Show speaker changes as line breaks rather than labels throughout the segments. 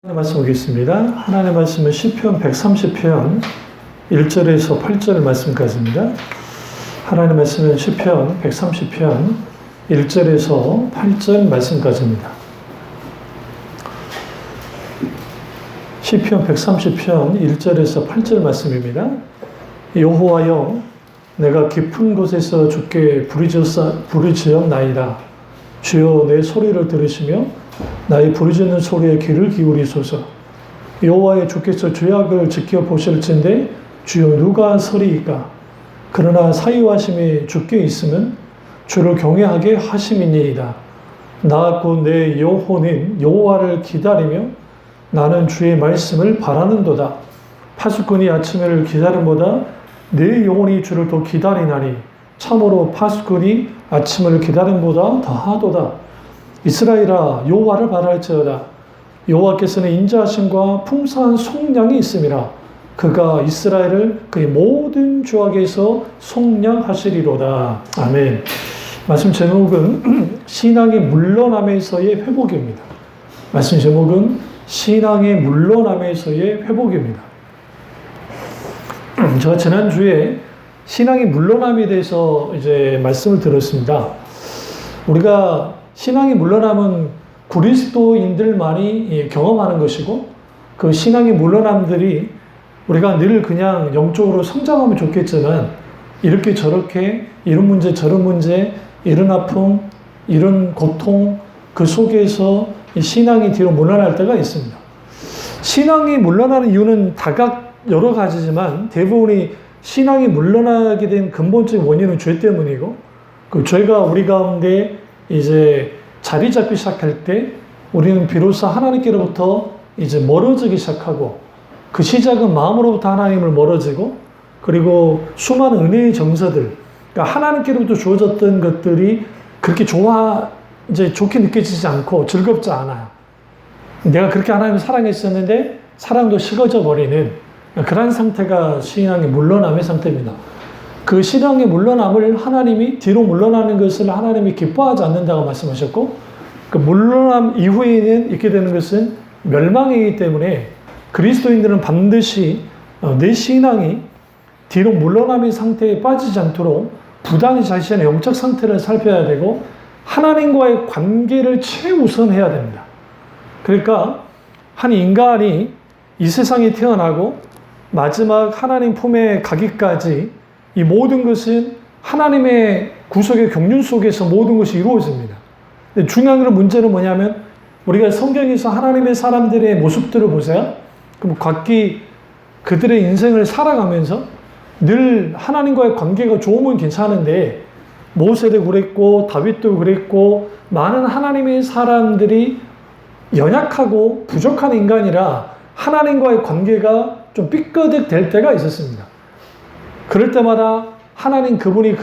하나님 말씀 보겠습니다. 하나님 말씀은 시편 130편 1절에서 8절 말씀까지입니다. 하나님 말씀은 시편 130편 1절에서 8절 말씀까지입니다. 시편 130편 1절에서 8절 말씀입니다. 여호와여, 내가 깊은 곳에서 주께 부르짖었나이다. 주여, 내 소리를 들으시며 나의 부르짖는 소리에 귀를 기울이소서. 여호와의 주께서 죄악을 지켜보실진데 주여 누가 서리이까? 그러나 사유하심이 주께 있으면 주를 경외하게 하심이니이다. 나 곧 내 영혼인 여호와를 기다리며 나는 주의 말씀을 바라는도다. 파수꾼이 아침을 기다림보다 내 영혼이 주를 더 기다리나니 참으로 파수꾼이 아침을 기다림보다 더하도다. 이스라엘아, 여호와를 바랄지어다. 여호와께서는 인자하심과 풍성한 속량이 있음이라. 그가 이스라엘을 그의 모든 죄악에서 속량하시리로다. 아멘. 말씀 제목은 신앙의 물러남에서의 회복입니다. 말씀 제목은 신앙의 물러남에서의 회복입니다. 제가 지난주에 신앙의 물러남에 대해서 이제 말씀을 들었습니다. 우리가 신앙의 물러남은 그리스도인들만이 경험하는 것이고, 그 신앙의 물러남들이 우리가 늘 그냥 영적으로 성장하면 좋겠지만 이렇게 저렇게 이런 문제 저런 문제, 이런 아픔, 이런 고통, 그 속에서 신앙이 뒤로 물러날 때가 있습니다. 신앙이 물러나는 이유는 다각 여러 가지지만 대부분이 신앙이 물러나게 된 근본적인 원인은 죄 때문이고, 그 죄가 우리 가운데 이제 자리 잡기 시작할 때 우리는 비로소 하나님께로부터 이제 멀어지기 시작하고, 그 시작은 마음으로부터 하나님을 멀어지고, 그리고 수많은 은혜의 정서들, 그러니까 하나님께로부터 주어졌던 것들이 그렇게 이제 좋게 느껴지지 않고 즐겁지 않아요. 내가 그렇게 하나님을 사랑했었는데 사랑도 식어져 버리는 그런 상태가 신앙의 물러남의 상태입니다. 그 신앙의 물러남을 하나님이 뒤로 물러나는 것을 하나님이 기뻐하지 않는다고 말씀하셨고, 그 물러남 이후에는 있게 되는 것은 멸망이기 때문에 그리스도인들은 반드시 내 신앙이 뒤로 물러남의 상태에 빠지지 않도록 부단히 자신의 영적 상태를 살펴야 되고 하나님과의 관계를 최우선해야 됩니다. 그러니까 한 인간이 이 세상에 태어나고 마지막 하나님 품에 가기까지 이 모든 것은 하나님의 구속의 경륜 속에서 모든 것이 이루어집니다. 근데 중요한 문제는 뭐냐면, 우리가 성경에서 하나님의 사람들의 모습들을 보세요. 그럼 각기 그들의 인생을 살아가면서 늘 하나님과의 관계가 좋으면 괜찮은데, 모세도 그랬고 다윗도 그랬고 많은 하나님의 사람들이 연약하고 부족한 인간이라 하나님과의 관계가 좀 삐끗 될 때가 있었습니다. 그럴 때마다 하나님 그분이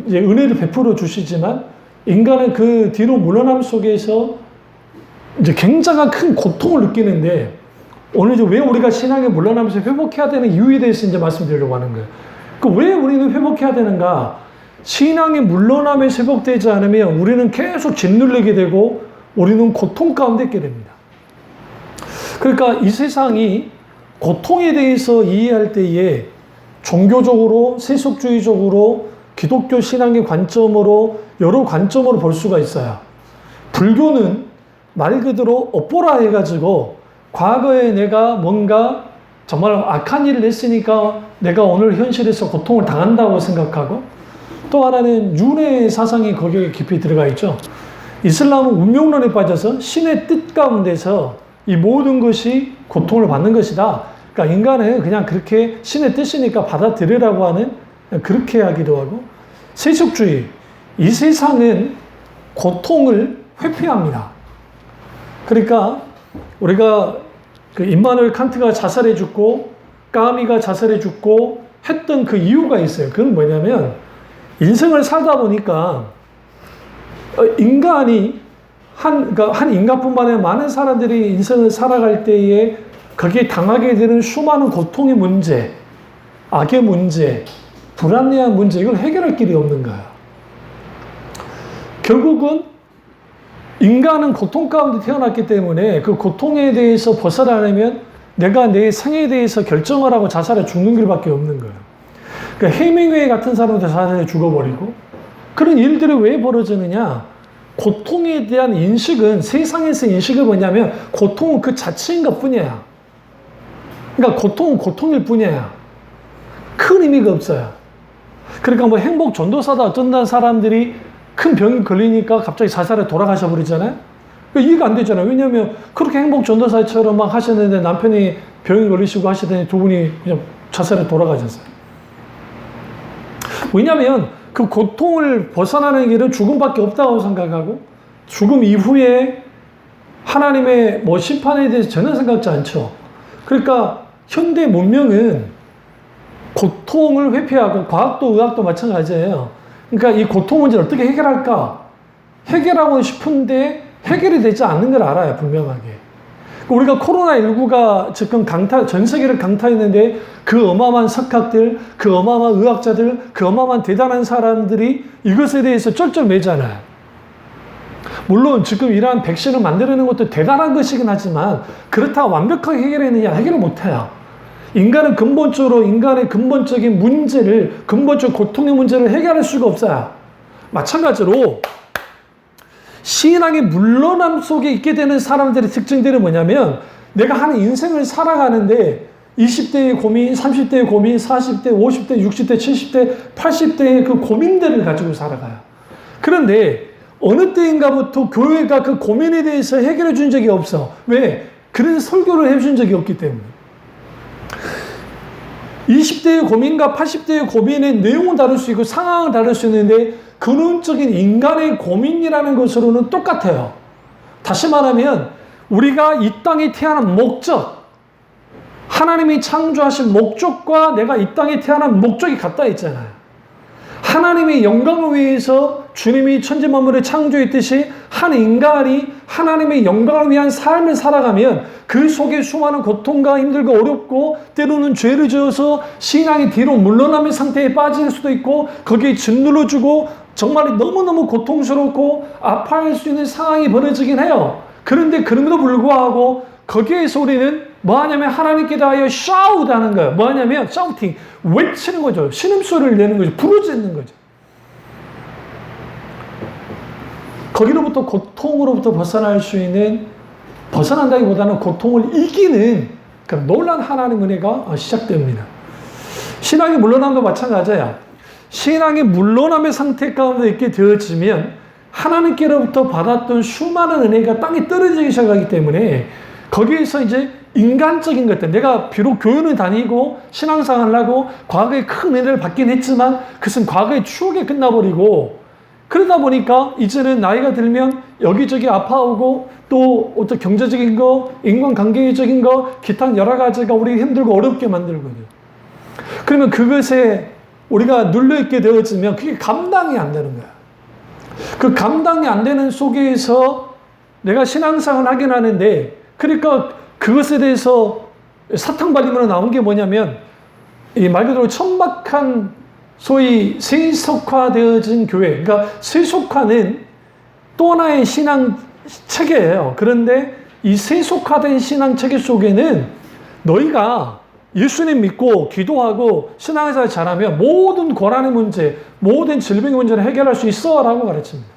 이제 은혜를 베풀어 주시지만 인간은 그 뒤로 물러남 속에서 이제 굉장한 큰 고통을 느끼는데, 오늘 이제 왜 우리가 신앙에 물러나면서 회복해야 되는 이유에 대해서 이제 말씀드리려고 하는 거예요. 왜 우리는 회복해야 되는가? 신앙이 물러남에서 회복되지 않으면 우리는 계속 짓눌리게 되고 우리는 고통 가운데 있게 됩니다. 그러니까 이 세상이 고통에 대해서 이해할 때에 종교적으로, 세속주의적으로, 기독교 신앙의 관점으로 여러 관점으로 볼 수가 있어요. 불교는 말 그대로 업보라 해가지고 과거에 내가 뭔가 정말 악한 일을 했으니까 내가 오늘 현실에서 고통을 당한다고 생각하고, 또 하나는 윤회 사상이 거기에 깊이 들어가 있죠. 이슬람은 운명론에 빠져서 신의 뜻 가운데서 이 모든 것이 고통을 받는 것이다. 그러니까 인간은 그냥 그렇게 신의 뜻이니까 받아들이라고 하는, 그렇게 하기도 하고, 세속주의, 이 세상은 고통을 회피합니다. 그러니까 우리가 그 임마누엘 칸트가 자살해 죽고 까미가 자살해 죽고 했던 그 이유가 있어요. 그건 뭐냐면, 인생을 살다 보니까 인간이 그러니까 한 인간뿐만 아니라 많은 사람들이 인생을 살아갈 때에 거기에 당하게 되는 수많은 고통의 문제, 악의 문제, 불합리한 문제, 이걸 해결할 길이 없는 거야. 결국은 인간은 고통 가운데 태어났기 때문에 그 고통에 대해서 벗어나려면 내가 내 생에 대해서 결정을 하고 자살해 죽는 길밖에 없는 거예요. 그러니까 해밍웨이 같은 사람도 자살해 죽어버리고 그런 일들이 왜 벌어지느냐? 고통에 대한 인식은 세상에서 인식이 뭐냐면 고통은 그 자체인 것 뿐이야. 그러니까 고통은 고통일 뿐이야. 큰 의미가 없어요. 그러니까 뭐 행복 전도사다 어쩐다는 사람들이 큰 병이 걸리니까 갑자기 자살에 돌아가셔 버리잖아요. 이해가 안 되잖아요. 왜냐하면 그렇게 행복 전도사처럼 막 하셨는데 남편이 병이 걸리시고 하시더니 두 분이 그냥 자살에 돌아가셨어요. 왜냐하면 그 고통을 벗어나는 길은 죽음밖에 없다고 생각하고 죽음 이후에 하나님의 뭐 심판에 대해서 전혀 생각지 않죠. 그러니까 현대 문명은 고통을 회피하고 과학도 의학도 마찬가지예요. 그러니까 이 고통 문제를 어떻게 해결할까? 해결하고 싶은데 해결이 되지 않는 걸 알아요, 분명하게. 우리가 코로나19가 지금 전 세계를 강타했는데 그 어마어마한 석학들, 그 어마어마한 의학자들, 그 어마어마한 대단한 사람들이 이것에 대해서 쩔쩔매잖아요. 물론 지금 이러한 백신을 만들어내는 것도 대단한 것이긴 하지만 그렇다고 완벽하게 해결했느냐? 해결을 못해요. 인간은 근본적으로 인간의 근본적인 문제를, 근본적 고통의 문제를 해결할 수가 없어요. 마찬가지로 신앙의 물러남 속에 있게 되는 사람들의 특징들은 뭐냐면 내가 하는 인생을 살아가는데 20대의 고민, 30대의 고민, 40대, 50대, 60대, 70대, 80대의 그 고민들을 가지고 살아가요. 그런데 어느 때인가부터 교회가 그 고민에 대해서 해결해 준 적이 없어. 왜? 그런 설교를 해 준 적이 없기 때문에. 20대의 고민과 80대의 고민의 내용은 다를 수 있고 상황은 다를 수 있는데 근원적인 인간의 고민이라는 것으로는 똑같아요. 다시 말하면 우리가 이 땅에 태어난 목적, 하나님이 창조하신 목적과 내가 이 땅에 태어난 목적이 같다 했잖아요. 하나님의 영광을 위해서 주님이 천지 만물을 창조했듯이 한 인간이 하나님의 영광을 위한 삶을 살아가면 그 속에 수많은 고통과 힘들고 어렵고 때로는 죄를 지어서 신앙이 뒤로 물러나는 상태에 빠질 수도 있고 거기에 짓눌러주고 정말 너무너무 고통스럽고 아파할 수 있는 상황이 벌어지긴 해요. 그런데 그럼에도 불구하고 거기에서 우리는 뭐 하냐면 하나님께 대하여 shout 하는 거예요. 뭐 하냐면 shouting, 외치는 거죠. 신음소리를 내는 거죠. 부르짖는 거죠. 거기로부터 고통으로부터 벗어날 수 있는, 벗어난다기보다는 고통을 이기는 그런 놀라운 하나님의 은혜가 시작됩니다. 신앙의 물러남도 마찬가지예요. 신앙의 물러남의 상태 가운데 있게 되어지면 하나님께로부터 받았던 수많은 은혜가 땅에 떨어지기 시작하기 때문에 거기에서 이제 인간적인 것들, 내가 비록 교회를 다니고 신앙생활을 하고 과거에 큰 은혜를 받긴 했지만 그것은 과거의 추억에 끝나버리고 그러다 보니까 이제는 나이가 들면 여기저기 아파오고 또 어떤 경제적인 거, 인간관계적인 거, 기타 여러 가지가 우리 힘들고 어렵게 만들거든요. 그러면 그것에 우리가 눌려있게 되어지면 그게 감당이 안 되는 거야. 그 감당이 안 되는 속에서 내가 신앙생활을 하긴 하는데 그러니까 그것에 대해서 사탕발림으로 나온 게 뭐냐면 이 말 그대로 천박한 소위 세속화되어진 교회, 그러니까 세속화는 또 하나의 신앙 체계예요. 그런데 이 세속화된 신앙 체계 속에는 너희가 예수님 믿고 기도하고 신앙생활 잘하면 모든 고난의 문제, 모든 질병의 문제를 해결할 수 있어 라고 가르칩니다.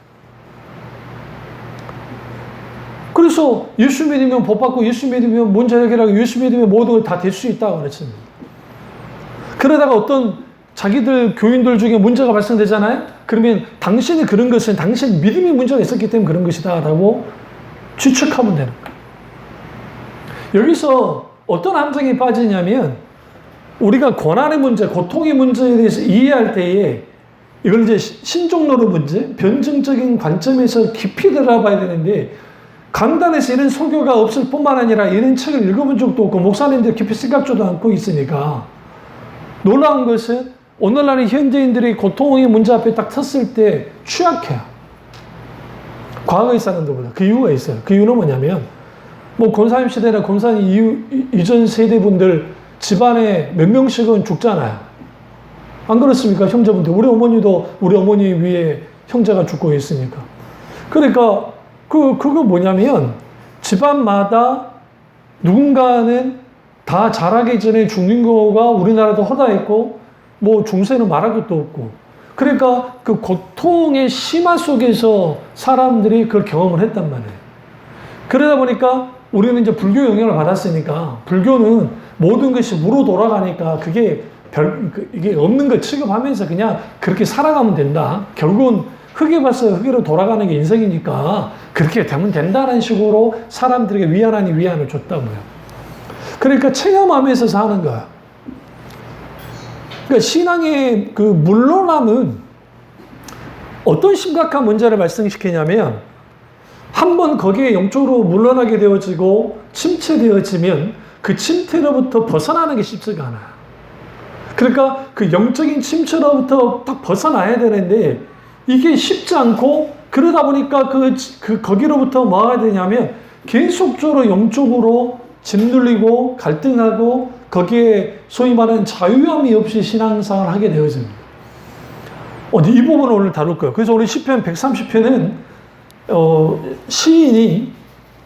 그래서 예수 믿으면 복 받고 예수 믿으면 문제 해결하고 예수 믿으면 모든 걸 다 될 수 있다고 가르칩니다. 그러다가 어떤 자기들 교인들 중에 문제가 발생되잖아요. 그러면 당신이 그런 것은 당신 믿음이 문제가 있었기 때문에 그런 것이다 라고 추측하면 되는 거예요. 여기서 어떤 함정에 빠지냐면 우리가 고난의 문제, 고통의 문제에 대해서 이해할 때에 이걸 이제 신종론의 문제, 변증적인 관점에서 깊이 들어봐야 되는데 강단에서 이런 설교가 없을 뿐만 아니라 이런 책을 읽어본 적도 없고 목사님들 깊이 생각지도 않고 있으니까 놀라운 것은 오늘날의 현대인들이 고통의 문제 앞에 딱 섰을 때 취약해요. 과거의 사람들보다. 그 이유가 있어요. 그 이유는 뭐냐면 뭐 권사님 시대나 권사님 이전 세대 분들 집안에 몇 명씩은 죽잖아요. 안 그렇습니까? 형제분들. 우리 어머니도 우리 어머니 위에 형제가 죽고 있으니까. 그러니까 그거 뭐냐면, 집안마다 누군가는 다 자라기 전에 죽는 거가 우리나라도 허다했고, 뭐 중세는 말할 것도 없고. 그러니까 그 고통의 심화 속에서 사람들이 그걸 경험을 했단 말이에요. 그러다 보니까 우리는 이제 불교 영향을 받았으니까, 불교는 모든 것이 무로 돌아가니까 그게 이게 없는 거 취급하면서 그냥 그렇게 살아가면 된다. 결국은 흙에 봐서 흙으로 돌아가는 게 인생이니까 그렇게 되면 된다는 식으로 사람들에게 위안 아닌 위안을 줬다고요. 그러니까 체험하면서 사는 거야. 그러니까 신앙의 그 물러남은 어떤 심각한 문제를 발생시키냐면, 한번 거기에 영적으로 물러나게 되어지고 침체되어지면 그 침체로부터 벗어나는 게 쉽지가 않아요. 그러니까 그 영적인 침체로부터 딱 벗어나야 되는데 이게 쉽지 않고, 그러다 보니까 거기로부터 뭐가 되냐면 계속적으로 영적으로 짓눌리고 갈등하고 거기에 소위 말하는 자유함이 없이 신앙생활을 하게 되어집니다. 이 부분을 오늘 다룰 거예요. 그래서 우리 시편 130편은 시인이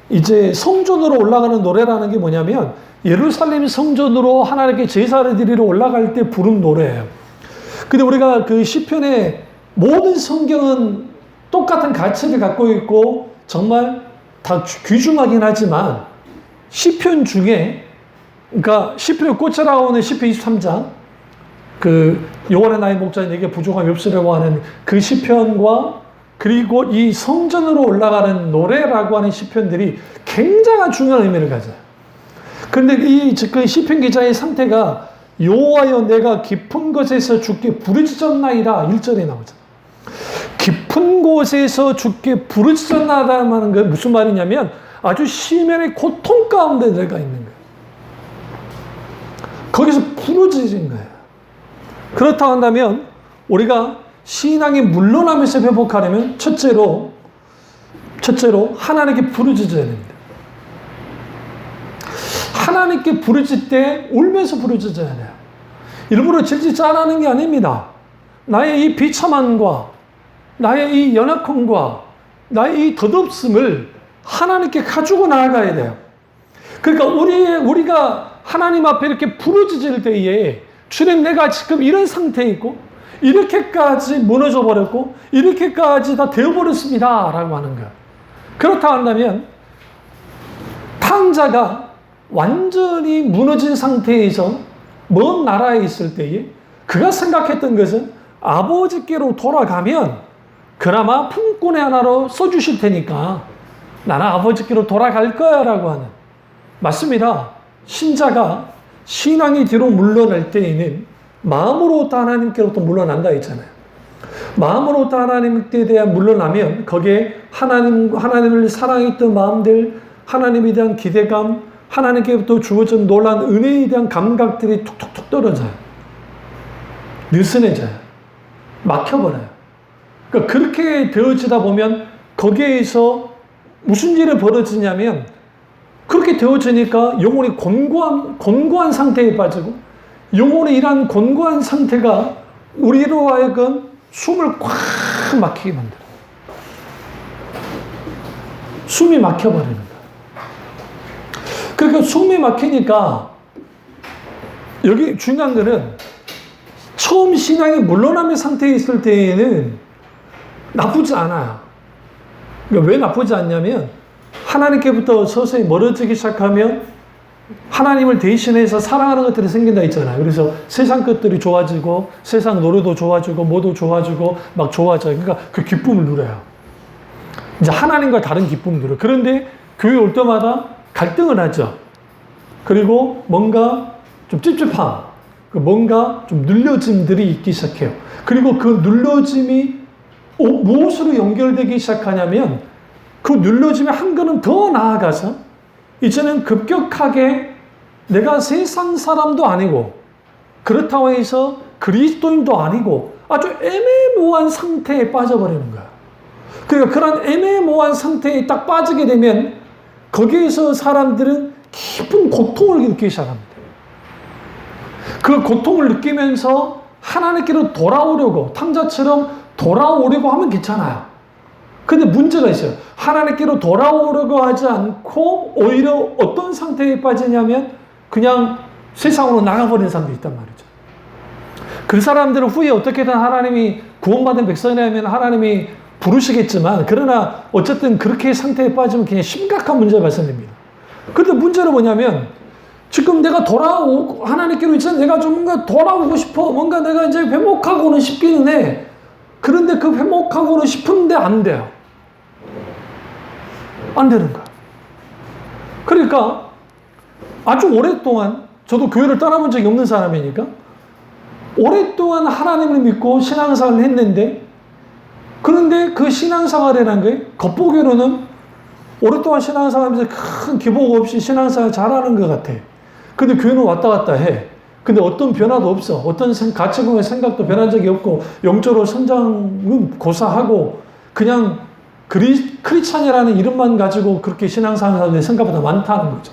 이제 성전으로 올라가는 노래라는 게 뭐냐면, 예루살렘 성전으로 하나님께 제사를 드리러 올라갈 때 부른 노래예요. 근데 우리가 그 시편의 모든 성경은 똑같은 가치를 갖고 있고 정말 다 귀중하긴 하지만, 시편 중에, 그러니까 시편의 꽃이라고 하는 시편 23장, 그 여호와의 나의 목자인 내게 부족함이 없으려고 하는 그 시편과, 그리고 이 성전으로 올라가는 노래라고 하는 시편들이 굉장한 중요한 의미를 가져요. 그런데 그 시편 기자의 상태가, 여호와여 내가 깊은 곳에서 주께 부르짖었나이다 1절에 나오잖아요. 깊은 곳에서 주께 부르짖었나이다는 게 무슨 말이냐면 아주 심연의 고통 가운데 내가 있는 거예요. 거기서 부르짖은 거예요. 그렇다고 한다면 우리가 신앙이 물러나면서 회복하려면 첫째로 하나님께 부르짖어야 됩니다. 하나님께 부르짖을 때 울면서 부르짖어야 돼요. 일부러 질질 짜라는 게 아닙니다. 나의 이 비참함과 나의 이 연약함과 나의 이 덧없음을 하나님께 가지고 나아가야 돼요. 그러니까 우리가 하나님 앞에 이렇게 부르짖을 때에, 주님 내가 지금 이런 상태에 있고 이렇게까지 무너져 버렸고 이렇게까지 다 되어버렸습니다 라고 하는 거예요. 그렇다고 한다면 탕자가 완전히 무너진 상태에서 먼 나라에 있을 때에 그가 생각했던 것은 아버지께로 돌아가면 그나마 품꾼의 하나로 써주실 테니까 나는 아버지께로 돌아갈 거야 라고 하는, 맞습니다. 신자가 신앙이 뒤로 물러날 때에는 마음으로부터 하나님께로부터 물러난다 했잖아요. 마음으로부터 하나님께 대한 물러나면 거기에 하나님을 사랑했던 마음들, 하나님에 대한 기대감, 하나님께부터 주어진 놀라운 은혜에 대한 감각들이 툭툭툭 떨어져요. 느슨해져요. 막혀버려요. 그러니까 그렇게 되어지다 보면 거기에서 무슨 일이 벌어지냐면, 그렇게 되어지니까 영혼이 곤고한 상태에 빠지고, 영혼의 이러한 곤고한 상태가 우리로 하여금 숨을 꽉 막히게 만들어요. 숨이 막혀버리는 거예요. 그러니까 숨이 막히니까 여기 중요한 거는, 처음 신앙이 물러남의 상태에 있을 때에는 나쁘지 않아요. 그러니까 왜 나쁘지 않냐면 하나님께부터 서서히 멀어지기 시작하면 하나님을 대신해서 사랑하는 것들이 생긴다 했잖아요. 그래서 세상 것들이 좋아지고 세상 노래도 좋아지고 뭐도 좋아지고 막 좋아져요. 그러니까 그 기쁨을 누려요. 이제 하나님과 다른 기쁨을 누려요. 그런데 교회 올 때마다 갈등을 하죠. 그리고 뭔가 좀 찝찝함, 뭔가 좀 눌려짐들이 있기 시작해요. 그리고 그 눌려짐이 무엇으로 연결되기 시작하냐면, 그 눌려짐의 한 걸음 더 나아가서 이제는 급격하게 내가 세상 사람도 아니고 그렇다고 해서 그리스도인도 아니고 아주 애매모호한 상태에 빠져버리는 거야. 그러니까 그런 애매모호한 상태에 딱 빠지게 되면 거기에서 사람들은 깊은 고통을 느끼기 시작합니다. 그 고통을 느끼면서 하나님께로 돌아오려고, 탕자처럼 돌아오려고 하면 괜찮아요. 근데 문제가 있어요. 하나님께로 돌아오려고 하지 않고 오히려 어떤 상태에 빠지냐면 그냥 세상으로 나가버린 사람도 있단 말이죠. 그 사람들은 후에 어떻게든 하나님이 구원받은 백성이라면 하나님이 부르시겠지만, 그러나 어쨌든 그렇게 상태에 빠지면 그냥 심각한 문제가 발생됩니다. 그런데 문제는 뭐냐면 지금 내가 하나님께로 이제 내가 좀 뭔가 돌아오고 싶어. 뭔가 내가 이제 회복하고는 싶기는 해. 그런데 그 회복하고는 싶은데 안 돼요. 안 되는 거야. 그러니까 아주 오랫동안, 저도 교회를 떠나본 적이 없는 사람이니까 오랫동안 하나님을 믿고 신앙생활을 했는데, 그런데 그 신앙생활이라는 게 겉보기로는 오랫동안 신앙생활하면서 큰 기복 없이 신앙생활 잘하는 것 같아. 근데 교회는 왔다 갔다 해. 근데 어떤 변화도 없어. 어떤 가치관의 생각도 변한 적이 없고, 영적으로 성장은 고사하고, 그냥 크리스찬이라는 이름만 가지고 그렇게 신앙생활이 생각보다 많다는 거죠.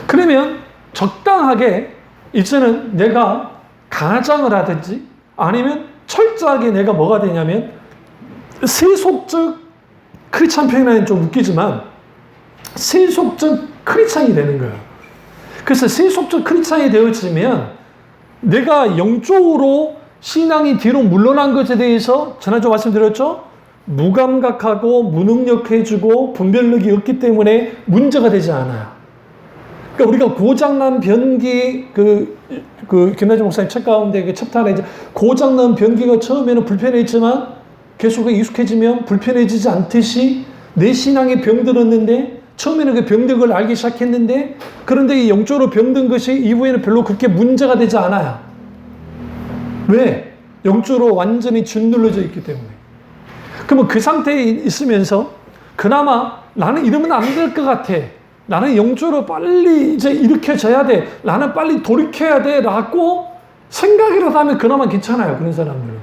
그러면 적당하게 이제는 내가 가장을 하든지 아니면 철저하게 내가 뭐가 되냐면 세속적 크리스찬 표현은 좀 웃기지만 세속적 크리스찬이 되는 거예요. 그래서 세속적 크리스찬이 되어지면 내가 영적으로 신앙이 뒤로 물러난 것에 대해서 지난주 말씀드렸죠? 무감각하고 무능력해지고 분별력이 없기 때문에 문제가 되지 않아요. 그러니까 우리가 고장난 변기, 김나지 목사님 책 가운데 그 챕터 안에 이제 고장난 변기가 처음에는 불편했지만 계속 익숙해지면 불편해지지 않듯이 내 신앙에 병들었는데 처음에는 그 병든 알기 시작했는데, 그런데 이 영적으로 병든 것이 이후에는 별로 그렇게 문제가 되지 않아요. 왜? 영적으로 완전히 짓눌러져 있기 때문에. 그러면 그 상태에 있으면서 그나마 나는 이러면 안 될 것 같아. 나는 영적으로 빨리 이제 일으켜져야 돼. 나는 빨리 돌이켜야 돼. 라고 생각이라도 하면 그나마 괜찮아요. 그런 사람들은.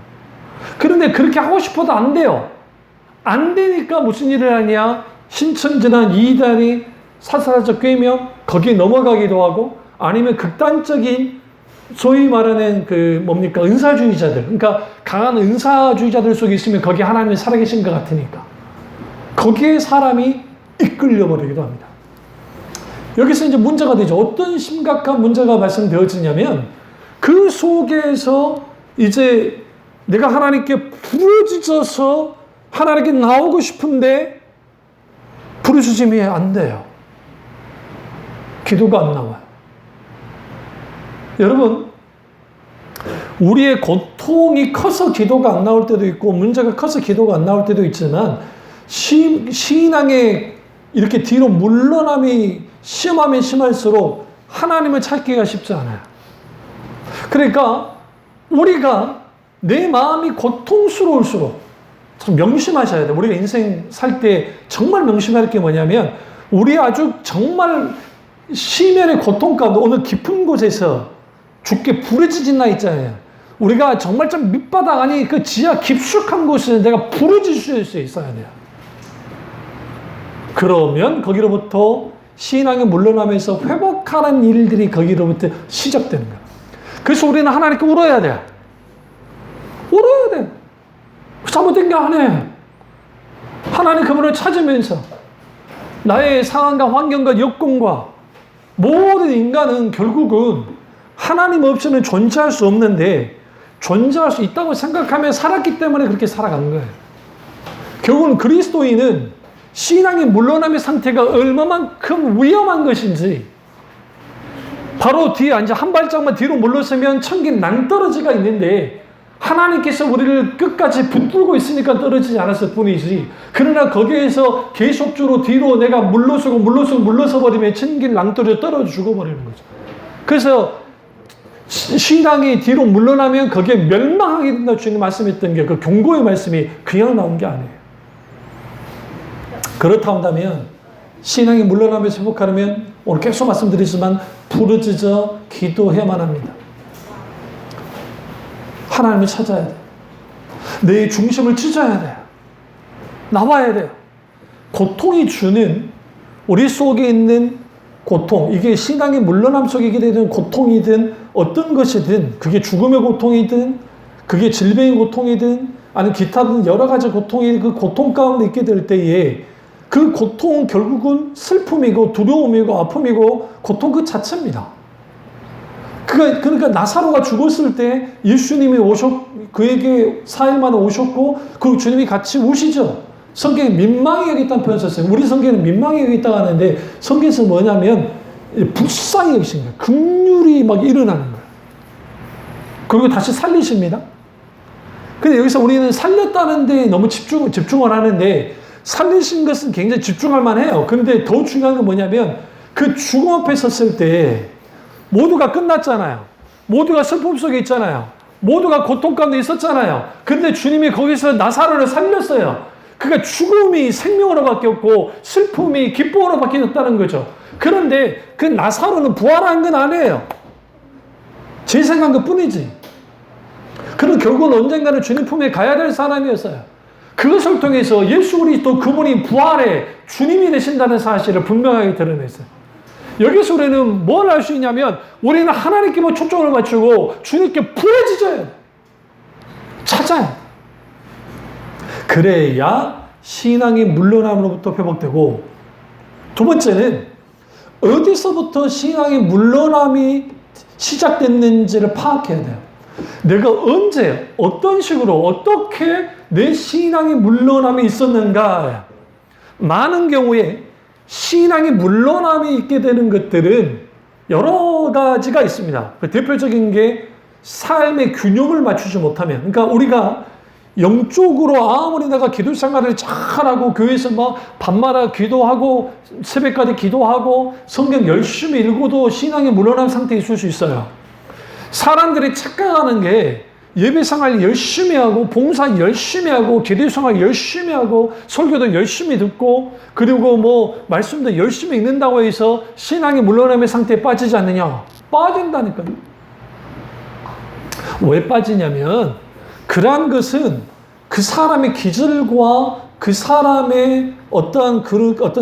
그런데 그렇게 하고 싶어도 안 돼요. 안 되니까 무슨 일을 하냐. 신천지나 이단이 사사라적 꿰면 거기에 넘어가기도 하고, 아니면 극단적인 소위 말하는 은사주의자들. 그러니까 강한 은사주의자들 속에 있으면 거기 하나님이 살아계신 것 같으니까. 거기에 사람이 이끌려 버리기도 합니다. 여기서 이제 문제가 되죠. 어떤 심각한 문제가 발생되어지냐면 그 속에서 이제 내가 하나님께 부르짖어서 하나님께 나오고 싶은데 부르짖음이 안 돼요. 기도가 안 나와요. 여러분, 우리의 고통이 커서 기도가 안 나올 때도 있고 문제가 커서 기도가 안 나올 때도 있지만 신앙에 이렇게 뒤로 물러남이 심하면 심할수록 하나님을 찾기가 쉽지 않아요. 그러니까 우리가 내 마음이 고통스러울수록 참 명심하셔야 돼요. 우리가 인생 살 때 정말 명심할 게 뭐냐면 우리 아주 정말 심연의 고통 가운데 어느 깊은 곳에서 죽게 부르짖은 나 있잖아요. 우리가 정말 좀 밑바닥 아니 그 지하 깊숙한 곳에 내가 부르짖을 수 있어야 돼요. 그러면 거기로부터 신앙이 물러나면서 회복하는 일들이 거기로부터 시작되는 거예요. 그래서 우리는 하나님께 울어야 돼요. 울어야 돼. 잘못된 게 아니에요. 하나님 그분을 찾으면서 나의 상황과 환경과 여건과 모든 인간은 결국은 하나님 없이는 존재할 수 없는데 존재할 수 있다고 생각하며 살았기 때문에 그렇게 살아간 거예요. 결국은 그리스도인은 신앙이 물러남의 상태가 얼마만큼 위험한 것인지 바로 뒤에 이제 한 발짝만 뒤로 물러서면 천기 낭떠러지가 있는데 하나님께서 우리를 끝까지 붙들고 있으니까 떨어지지 않았을 뿐이지, 그러나 거기에서 계속적으로 뒤로 내가 물러서 버리면 천기 낭떠러져 떨어져 죽어버리는 거죠. 그래서 신앙이 뒤로 물러나면 거기에 멸망하게 된다고 주님 말씀했던 게 그 경고의 말씀이 그냥 나온 게 아니에요. 그렇다 한다면 신앙이 물러나면서 회복하려면 오늘 계속 말씀드리지만 부르짖어 기도해야만 합니다. 하나님을 찾아야 돼요. 내 중심을 찢어야 돼요. 나와야 돼요. 고통이 주는 우리 속에 있는 고통, 이게 신앙의 물러남 속에 있게 되는 고통이든 어떤 것이든, 그게 죽음의 고통이든 그게 질병의 고통이든 아니 기타 등 여러 가지 고통이 그 고통 가운데 있게 될 때에 그 고통은 결국은 슬픔이고 두려움이고 아픔이고 고통 그 자체입니다. 그러니까 나사로가 죽었을 때 예수님이 그에게 4일 만에 오셨고 그리고 주님이 같이 우시죠. 성경에 민망히 여겼다는 표현 썼어요. 우리 성경에는 민망히 여겼다고 하는데 성경에서 뭐냐면 불쌍히 여기신 거예요. 긍휼이 막 일어나는 거예요. 그리고 다시 살리십니다. 근데 여기서 우리는 살렸다는 데 너무 집중을 하는데 살리신 것은 굉장히 집중할 만해요. 그런데 더 중요한 건 뭐냐면 그 죽음 앞에 섰을 때 모두가 끝났잖아요. 모두가 슬픔 속에 있잖아요. 모두가 고통 가운데 있었잖아요. 근데 주님이 거기서 나사로를 살렸어요. 그러니까 죽음이 생명으로 바뀌었고 슬픔이 기쁨으로 바뀌었다는 거죠. 그런데 그 나사로는 부활한 건 아니에요. 재생한 것 뿐이지. 그는 결국은 언젠가는 주님 품에 가야 될 사람이었어요. 그것을 통해서 예수 그리스도 그분이 부활의 주님이 되신다는 사실을 분명하게 드러냈어요. 여기서 우리는 뭘 할 수 있냐면 우리는 하나님께만 초점을 맞추고 주님께 부르짖어야 돼요. 찾아요. 그래야 신앙이 물러남으로부터 회복되고, 두 번째는 어디서부터 신앙의 물러남이 시작됐는지를 파악해야 돼요. 내가 언제 어떤 식으로 어떻게 내 신앙의 물러남이 있었는가. 많은 경우에 신앙의 물러남이 있게 되는 것들은 여러 가지가 있습니다. 대표적인 게 삶의 균형을 맞추지 못하면, 그러니까 우리가 영적으로 아무리 내가 기도 생활을 잘하고 교회에서 막 밤마다 기도하고 새벽까지 기도하고 성경 열심히 읽어도 신앙이 물러난 상태에 있을 수 있어요. 사람들이 착각하는 게 예배 생활 열심히 하고 봉사 열심히 하고 기도 생활 열심히 하고 설교도 열심히 듣고 그리고 뭐 말씀도 열심히 읽는다고 해서 신앙이 물러남의 상태에 빠지지 않느냐? 빠진다니까요. 왜 빠지냐면 그러한 것은 그 사람의 기질과 그 사람의 어떤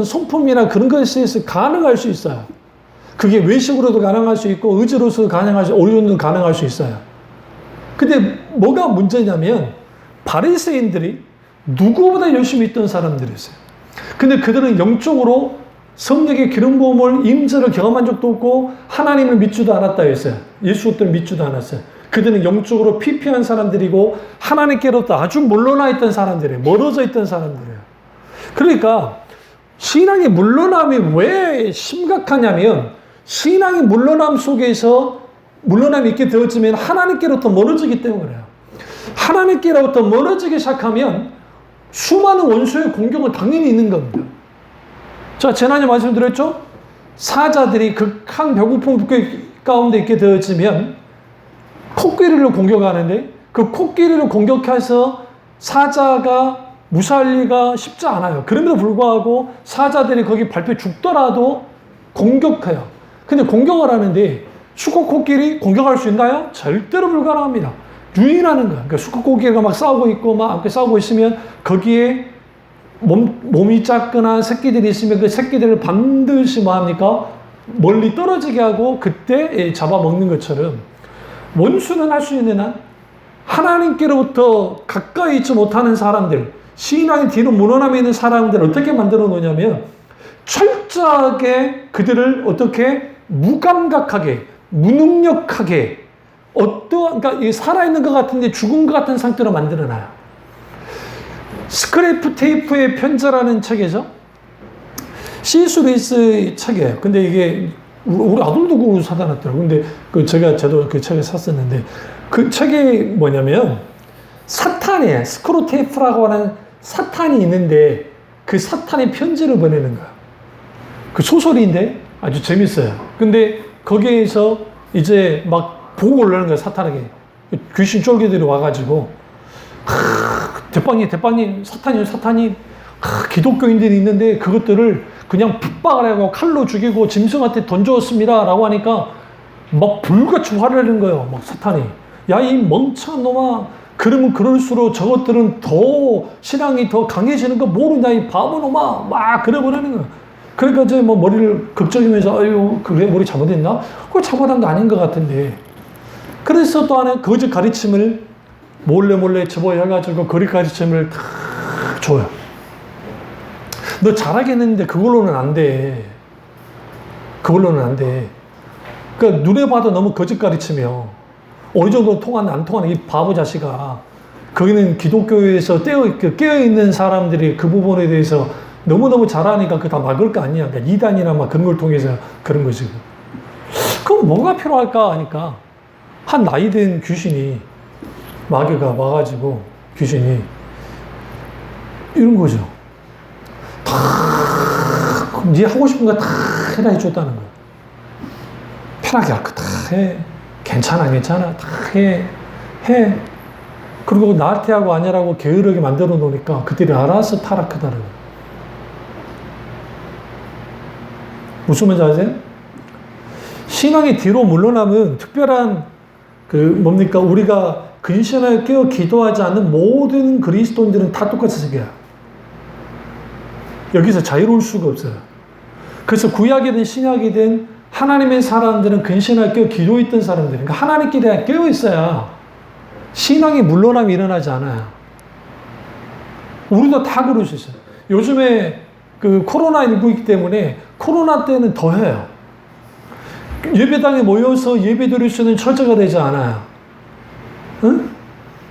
성품이나 그런 것에 의해서 가능할 수 있어요. 그게 외식으로도 가능할 수 있고 의지로서도 가능할 수 있고 오류도 가능할 수 있어요. 근데 뭐가 문제냐면 바리새인들이 누구보다 열심히 있던 사람들이었어요. 근데 그들은 영적으로 성령의 기름 부음을 임재를 경험한 적도 없고 하나님을 믿지도 않았다 했어요. 예수 그리스도를 믿지도 않았어요. 그들은 영적으로 피폐한 사람들이고 하나님께로부터 아주 물러나 있던 사람들이에요. 멀어져 있던 사람들이에요. 그러니까 신앙의 물러남이 왜 심각하냐면 신앙의 물러남 속에서 물러남이 있게 되어지면 하나님께로부터 멀어지기 때문에요. 하나님께로부터 멀어지기 시작하면 수많은 원수의 공격은 당연히 있는 겁니다. 자, 지난주에 말씀드렸죠? 사자들이 극한 배고픔 가운데 있게 되어지면 코끼리를 공격하는데 그 코끼리를 공격해서 사자가 무사할 리가 쉽지 않아요. 그럼에도 불구하고 사자들이 거기 밟혀 죽더라도 공격해요. 근데 공격을 하는데 수컷코끼리 공격할 수 있나요? 절대로 불가능합니다. 유인하는 거야. 그러니까 수컷코끼리가 막 싸우고 있고 막 싸우고 있으면 거기에 몸이 작거나 새끼들이 있으면 그 새끼들을 반드시 뭐 합니까? 멀리 떨어지게 하고 그때 잡아먹는 것처럼 원수는 할 수 있는 한 하나님께로부터 가까이 있지 못하는 사람들, 신앙의 뒤로 물러남에 있는 사람들을 어떻게 만들어 놓냐면 철저하게 그들을 어떻게 무감각하게, 무능력하게 그러니까 살아있는 것 같은데 죽은 것 같은 상태로 만들어 놔요. 스크래프 테이프의 편지라는 책이죠. C.S. 루이스의 책이에요. 근데 이게 우리 아들도 그걸 사다 놨더라고요. 근데 저도 그 책을 샀었는데 그 책이 뭐냐면 사탄이에요. 스크루테이프라고 하는 사탄이 있는데 그 사탄이 편지를 보내는 거야. 그 소설인데 아주 재밌어요. 근데 거기에서 이제 막 보고 올라오는 거야, 사탄에게. 귀신 쫄개들이 와가지고 대빵님, 사탄이 기독교인들이 있는데 그것들을 그냥 핍박을 하고 칼로 죽이고 짐승한테 던져왔습니다. 라고 하니까 막 불같이 화를 내는 거예요. 막 사탄이. 야, 이 멍청한 놈아. 그러면 그럴수록 저것들은 더 신앙이 더 강해지는 거 모르냐, 이 바보 놈아. 막 그래버리는 거예요. 그러니까 이제 뭐 머리를 극적이면서 아유, 그래, 머리 잘못했나? 그거 잘못한 거 아닌 것 같은데. 그래서 또 하나 거짓 가르침을 몰래 접어해가지고 거리 가르침을 다 줘요. 너 잘하겠는데 그걸로는 안 돼. 그걸로는 안 돼. 그러니까 눈에 봐도 너무 거짓 가르치며 어느 정도 통하는 안 통하는 이 바보 자식아. 거기는 기독교에서 깨어있는 사람들이 그 부분에 대해서 너무너무 잘하니까 그거 다 막을 거 아니야. 그러니까 이단이나 막 그런 걸 통해서 그런 거지. 그럼 뭐가 필요할까 하니까 한 나이 든 귀신이 마귀가 와가지고 귀신이 이런 거죠. 다 네 하고 싶은 거 다 해라 해줬다는 거야. 편하게 할 거 다 해. 괜찮아 다 해. 그리고 나한테 하고 아니라고 게으르게 만들어 놓으니까 그들이 알아서 타락하다는 거야. 무슨 말인지 아세요? 신앙이 뒤로 물러나면 특별한 뭡니까? 우리가 근신하여 깨어 기도하지 않는 모든 그리스도인들은 다 똑같이 생겨요. 여기서 자유로울 수가 없어요. 그래서 구약이든 신약이든 하나님의 사람들은 근신하여 깨어 기도했던 사람들, 그러니까 하나님께 깨어 있어야 신앙의 물러남이 일어나지 않아요. 우리도 다 그럴 수 있어요. 요즘에 코로나19이기 때문에 코로나 때는 더 해요. 예배당에 모여서 예배 드릴 수 있는 처자가 되지 않아요. 응?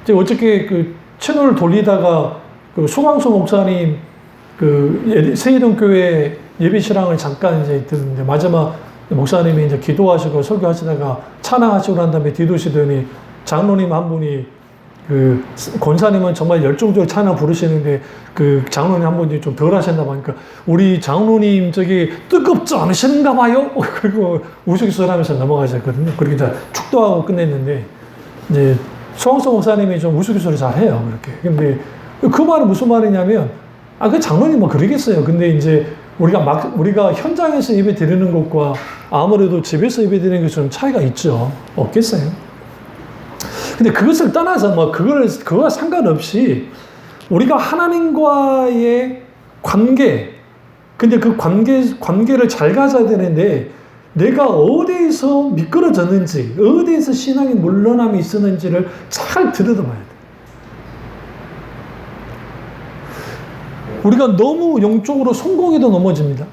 제가 어저께 채널을 돌리다가 소강수 목사님 세이동교회 예배 실황을 잠깐 이제 듣는데 마지막 목사님이 이제 기도하시고 설교하시다가 찬양하시고 난 다음에 뒤도시더니 장로님 한 분이 권사님은 정말 열정적으로 찬양 부르시는데 장로님 한 분이 좀 덜 하셨나 보니까 우리 장로님 저기 뜨겁지 않으시는가 봐요? 그리고 우스갯소리하면서 넘어가셨거든요. 그렇게 다 축도하고 끝냈는데 이제 소왕성 목사님이 좀 우스갯소리 잘 해요. 그렇게. 근데 그 말은 무슨 말이냐면 그 장로님 뭐 그러겠어요. 근데 이제 우리가 현장에서 예배 드리는 것과 아무래도 집에서 예배 드리는 게 좀 차이가 있죠. 없겠어요? 근데 그것을 떠나서 그거와 상관없이 우리가 하나님과의 관계, 근데 그 관계를 잘 가져야 되는데 내가 어디에서 미끄러졌는지, 어디에서 신앙의 물러남이 있었는지를 잘 들여다봐야 돼. 우리가 너무 영적으로 성공해도 넘어집니다.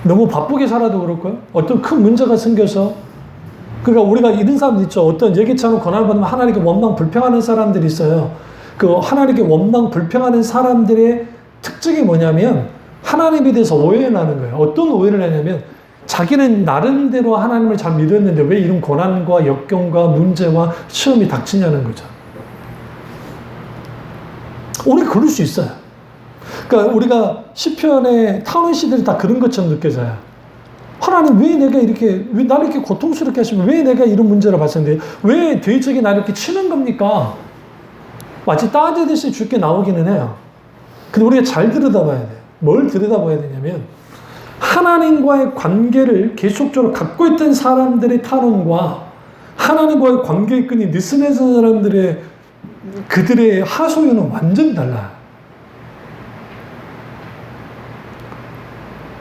너무 바쁘게 살아도 그렇고요. 어떤 큰 문제가 생겨서 그러니까 우리가 이런 사람들 있죠. 어떤 예기치 않은 권한을 받으면 하나님께 원망 불평하는 사람들이 있어요. 하나님께 원망 불평하는 사람들의 특징이 뭐냐면 하나님에 대해서 오해를 하는 거예요. 어떤 오해를 하냐면 자기는 나름대로 하나님을 잘 믿었는데 왜 이런 고난과 역경과 문제와 시험이 닥치냐는 거죠. 우리가 그럴 수 있어요. 그러니까 우리가 시편의 타원 시들이 다 그런 것처럼 느껴져요. 하나님 왜 나를 이렇게 고통스럽게 하시면 왜 내가 이런 문제를 발생돼요? 왜 대적이 나를 이렇게 치는 겁니까? 마치 따지듯이 죽게 나오기는 해요. 근데 우리가 잘 들여다봐야 돼요. 뭘 들여다봐야 되냐면 하나님과의 관계를 계속적으로 갖고 있던 사람들의 탄원과 하나님과의 관계의 끈이 느슨해진 사람들의 그들의 하소연은 완전 달라요.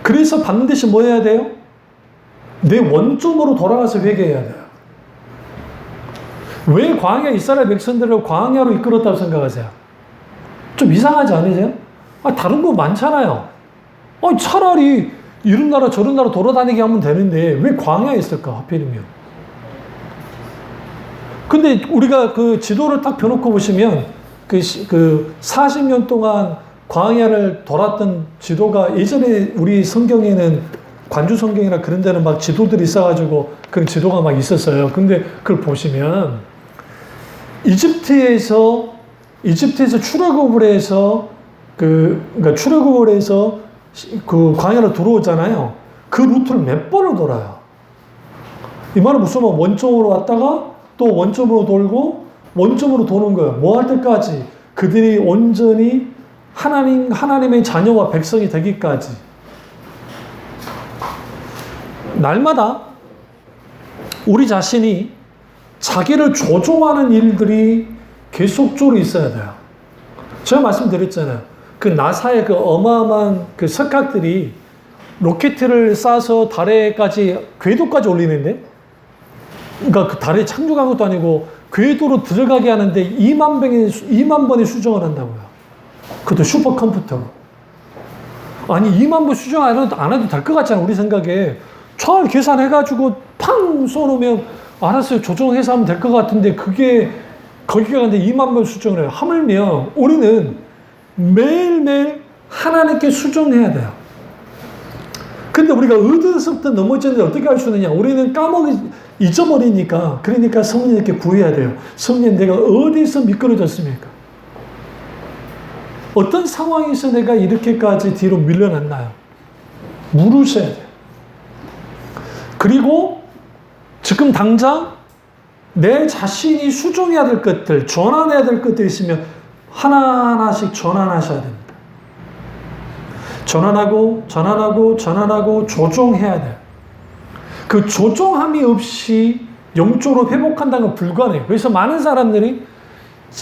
그래서 반드시 뭐 해야 돼요? 내 원점으로 돌아가서 회개해야 돼요. 왜 광야 이스라엘 백성들을 광야로 이끌었다고 생각하세요? 좀 이상하지 않으세요? 다른 거 많잖아요. 차라리 이런 나라 저런 나라 돌아다니게 하면 되는데 왜 광야에 있을까 하필이면? 근데 우리가 지도를 딱 펴놓고 보시면 40년 동안 광야를 돌았던 지도가 예전에 우리 성경에는 관주 성경이나 그런 데는 막 지도들이 있어가지고 그런 지도가 막 있었어요. 근데 그걸 보시면 이집트에서 출애굽을 해서 그러니까 출애굽을 해서 광야로 들어오잖아요. 그 루트를 몇 번을 돌아요. 이 말은 무슨 말? 원점으로 왔다가 또 원점으로 돌고 원점으로 도는 거예요. 뭐 할 때까지? 그들이 온전히 하나님의 자녀와 백성이 되기까지. 날마다 우리 자신이 자기를 조종하는 일들이 계속적으로 있어야 돼요. 제가 말씀드렸잖아요. 나사의 어마어마한 석학들이 로켓을 쏴서 달에까지 궤도까지 올리는데 그러니까 그 달에 착륙한 것도 아니고 궤도로 들어가게 하는데 2만 번의 수정을 한다고요. 그것도 슈퍼컴퓨터로. 아니 2만 번 수정 안 해도 될 것 같잖아 우리 생각에. 잘 계산해가지고 팡 쏘놓으면 알았어요 조정해서 하면 될 것 같은데 그게 거기가 가는데 2만 번 수정을 해요. 하물며 우리는 매일매일 하나님께 수정해야 돼요. 근데 우리가 어디서부터 넘어지는지 어떻게 알 수 있느냐? 우리는 잊어버리니까. 그러니까 성령님께 구해야 돼요. 성령님, 내가 어디서 미끄러졌습니까? 어떤 상황에서 내가 이렇게까지 뒤로 밀려났나요? 물으셔야 돼요. 그리고 지금 당장 내 자신이 수정해야 될 것들, 전환해야 될 것들이 있으면 하나하나씩 전환하셔야 됩니다. 전환하고 조정해야 돼요. 그 조정함이 없이 영적으로 회복한다는 건 불가능해요. 그래서 많은 사람들이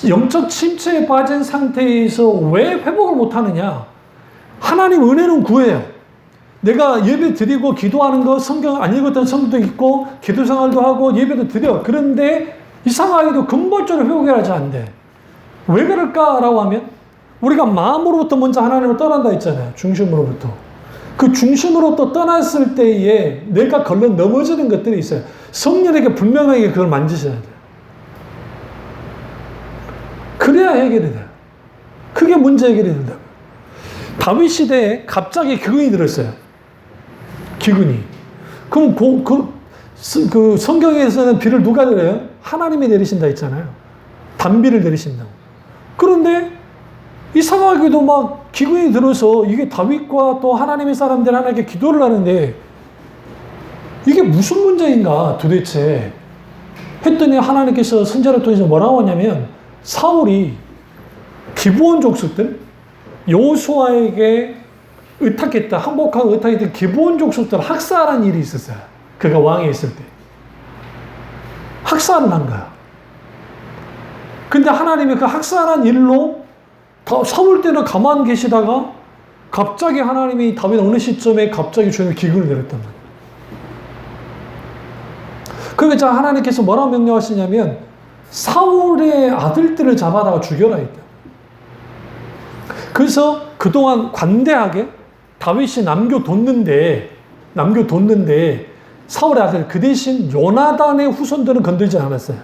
영적 침체에 빠진 상태에서 왜 회복을 못하느냐? 하나님 은혜는 구해요. 내가 예배 드리고 기도하는 거 성경 안 읽었던 성경도 있고 기도 생활도 하고 예배도 드려. 그런데 이상하게도 근본적으로 회복이 하지 않는데 왜 그럴까라고 하면 우리가 마음으로부터 먼저 하나님을 떠난다 했잖아요. 중심으로부터. 그 중심으로부터 떠났을 때에 내가 걸러 넘어지는 것들이 있어요. 성령에게 분명하게 그걸 만지셔야 돼요. 그래야 해결이 돼요. 그게 문제 해결이 된다고요. 다윗 시대에 갑자기 기근이 들었어요. 기근이. 그럼 그 성경에서는 비를 누가 내려요? 하나님이 내리신다 했잖아요. 단비를 내리신다고. 그런데 이상하게도 막 기근이 들어서 이게 다윗과 또 하나님의 사람들 하나님께 기도를 하는데 이게 무슨 문제인가 도대체 했더니 하나님께서 선지자를 통해서 뭐라고 하냐면 사울이 기브온 족속들 여호수아에게 의탁했다. 항복하고 의탁했던 기브온 족속들 학살한 일이 있었어요. 그가 왕에 있을 때. 학살을 한 거야. 근데 하나님이 그 학살한 일로 사울 때는 가만 계시다가 갑자기 하나님이 다윗 어느 시점에 갑자기 주님의 기근을 내렸단 말이에요. 그러니까 하나님께서 뭐라고 명령하시냐면 사울의 아들들을 잡아다가 죽여라 했다. 그래서 그동안 관대하게 다윗이 남겨뒀는데 사울의 아들 그 대신 요나단의 후손들은 건들지 않았어요.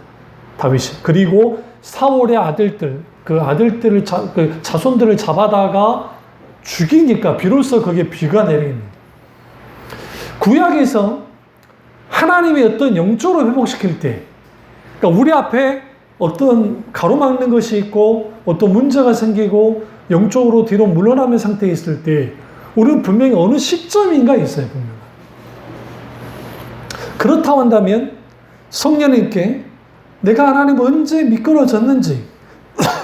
다윗이. 그리고 사울의 아들들 그 아들들을 그 자손들을 잡아다가 죽이니까 비로소 거기에 비가 내리는. 구약에서 하나님이 어떤 영적으로 회복시킬 때, 그러니까 우리 앞에 어떤 가로막는 것이 있고 어떤 문제가 생기고 영적으로 뒤로 물러나는 상태에 있을 때 우리는 분명히 어느 시점인가 있어요. 분명히. 그렇다고 한다면 성령님께 내가 하나님 언제 미끄러졌는지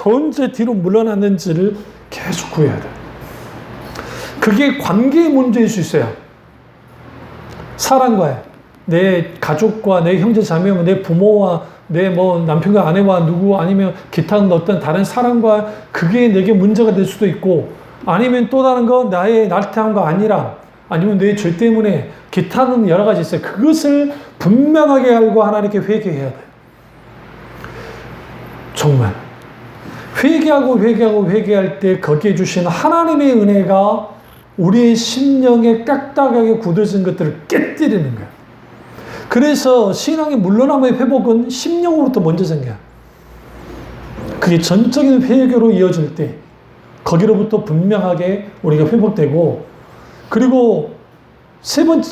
언제 뒤로 물러났는지를 계속 구해야 돼요. 그게 관계의 문제일 수 있어요. 사람과의, 내 가족과 내 형제 자매와 내 부모와 내 남편과 아내와 누구 아니면 기타 어떤 다른 사람과 그게 내게 문제가 될 수도 있고 아니면 또 다른 거 나의 나태함과 아니라 아니면 내 죄 때문에 기타는 여러 가지 있어요. 그것을 분명하게 알고 하나님께 회개해야 돼요. 정말. 회개할 때 거기에 주신 하나님의 은혜가 우리의 심령에 딱딱하게 굳어진 것들을 깨뜨리는 거예요. 그래서 신앙의 물러남의 회복은 심령으로부터 먼저 생겨요. 그게 전적인 회개로 이어질 때 거기로부터 분명하게 우리가 회복되고 그리고 세 번째는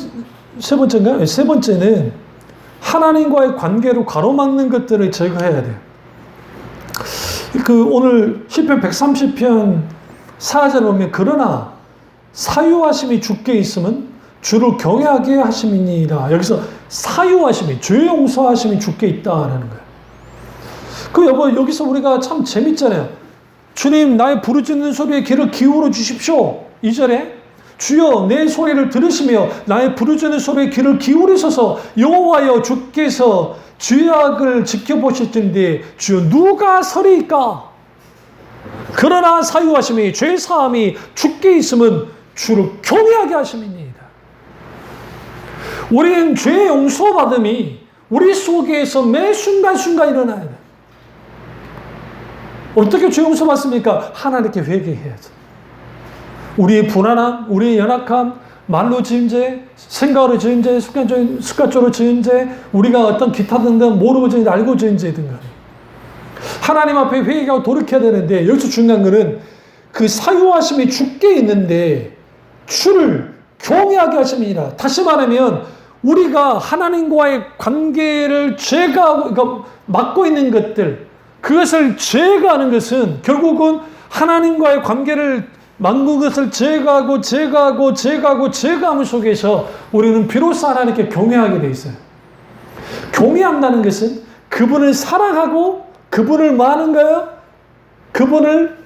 하나님과의 관계로 가로막는 것들을 제거해야 돼요. 오늘 시편 130편 4절에 보면 그러나 사유하심이 주께 있으면 주를 경외하게 하심이니이다. 여기서 사유하심이, 죄 용서하심이 주께 있다라는 거예요. 여기서 우리가 참 재밌잖아요. 주님, 나의 부르짖는 소리에 귀를 기울여 주십시오. 2절에 주여 내 소리를 들으시며 나의 부르짖는 소리에 귀를 기울이셔서 여호와여 주께서 죄악을 지켜보실 텐데 주여 누가 서리이까? 그러나 사유하심이 죄사함이 주께 있으면 주를 경외하게 하심이니이다. 우리는 죄 용서받음이 우리 속에서 매 순간순간 일어나야 돼. 어떻게 죄 용서받습니까? 하나님께 회개해야죠. 우리의 불안함, 우리의 연약함, 말로 지은 죄, 생각으로 지은 죄, 습관적으로 지은 죄, 우리가 어떤 기타 등등 모르고 지은 죄, 알고 지은 죄 등간 하나님 앞에 회개하고 돌이켜야 되는데, 여기서 중요한 것은 그 사유하심이 주께 있는데 주를 경외하게 하심이니라. 다시 말하면 우리가 하나님과의 관계를 그러니까 맡고 있는 것들, 그것을 제거하는 것은 결국은 하나님과의 관계를 막는 것을 제거하고 제거함 속에서 우리는 비로소 하나님께 경외하게 돼 있어요. 경외한다는 것은 그분을 사랑하고 그분을 뭐 하는 거예요? 그분을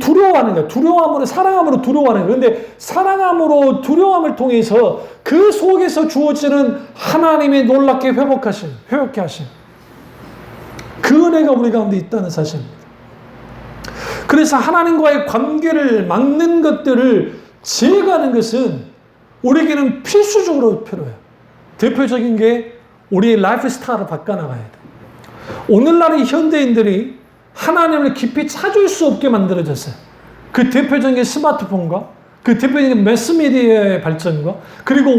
두려워하는 거예요. 두려워함으로, 사랑함으로 두려워하는 거예요. 그런데 사랑함으로 두려움을 통해서 그 속에서 주어지는 하나님의 놀랍게 회복케 하심. 그 은혜가 우리 가운데 있다는 사실입니다. 그래서 하나님과의 관계를 막는 것들을 제거하는 것은 우리에게는 필수적으로 필요해요. 대표적인 게 우리의 라이프 스타일을 바꿔나가야 돼. 오늘날의 현대인들이 하나님을 깊이 찾을 수 없게 만들어졌어요. 그 대표적인 스마트폰과 그 대표적인 매스미디어의 발전과 그리고